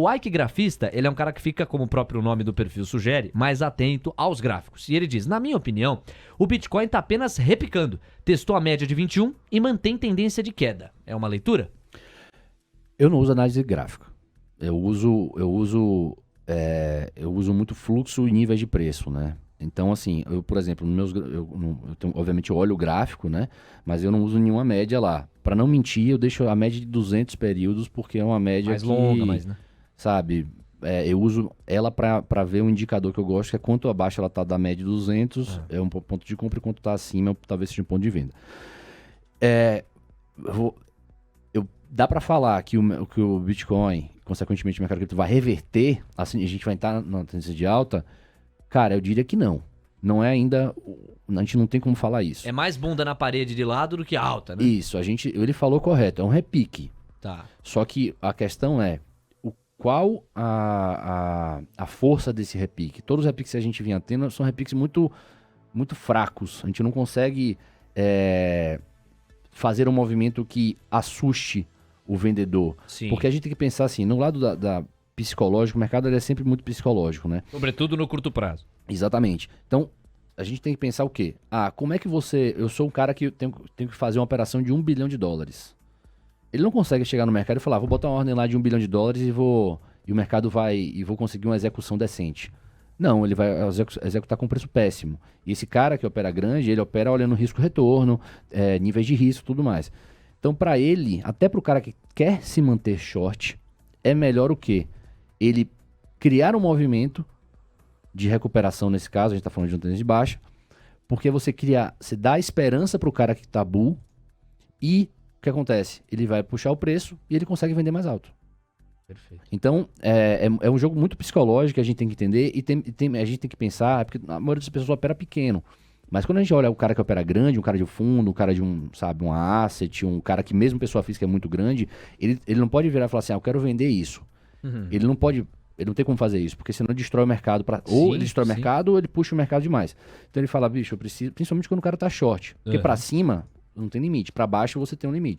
O Ike Grafista, ele é um cara que fica, como o próprio nome do perfil sugere, mais atento aos gráficos. E ele diz, na minha opinião, o Bitcoin tá apenas repicando. Testou a média de 21 e mantém tendência de queda. É uma leitura? Eu não uso análise gráfica. Eu uso muito fluxo e níveis de preço, né? Então, assim, eu, por exemplo, obviamente eu olho o gráfico, né? Mas eu não uso nenhuma média lá. Para não mentir, eu deixo a média de 200 períodos, porque é uma média mais longa, mas, né? Sabe, eu uso ela para ver um indicador que eu gosto, que é quanto abaixo ela tá da média de 200, é um ponto de compra, e quanto tá acima, talvez seja um ponto de venda. Dá para falar que o Bitcoin, consequentemente o mercado cripto, vai reverter, assim, a gente vai entrar na tendência de alta. Cara, eu diria que não. Não é ainda. A gente não tem como falar isso. É mais bunda na parede de lado do que alta, né? Isso, ele falou correto, é um repique. Tá. Só que a questão é qual a força desse repique. Todos os repiques que a gente vinha tendo são repiques muito, muito fracos. A gente não consegue fazer um movimento que assuste o vendedor. Sim. Porque a gente tem que pensar assim, no lado da psicológico, o mercado ele é sempre muito psicológico, né? Sobretudo no curto prazo. Exatamente. Então, a gente tem que pensar o quê? Como é que eu sou um cara que tenho que fazer uma operação de $1 bilhão. Ele não consegue chegar no mercado e falar, vou botar uma ordem lá de $1 bilhão e o mercado vou conseguir uma execução decente. Não, ele vai executar com preço péssimo. E esse cara que opera grande, ele opera olhando risco-retorno, níveis de risco e tudo mais. Então, para ele, até para o cara que quer se manter short, é melhor o quê? Ele criar um movimento de recuperação, nesse caso, a gente está falando de uma tendência de baixa, porque você dá esperança para o cara que está bull e o que acontece? Ele vai puxar o preço e ele consegue vender mais alto. Perfeito. Então, é um jogo muito psicológico que a gente tem que entender e a gente tem que pensar, porque a maioria das pessoas opera pequeno. Mas quando a gente olha o cara que opera grande, um cara de fundo, um cara de um asset, um cara que mesmo pessoa física é muito grande, ele não pode virar e falar assim, eu quero vender isso. Uhum. Ele não tem como fazer isso, porque senão destrói o mercado. Ou ele destrói o mercado, ou ele puxa o mercado demais. Então ele fala, bicho, eu preciso, principalmente quando o cara tá short. Porque pra cima, não tem limite. Pra baixo você tem um limite.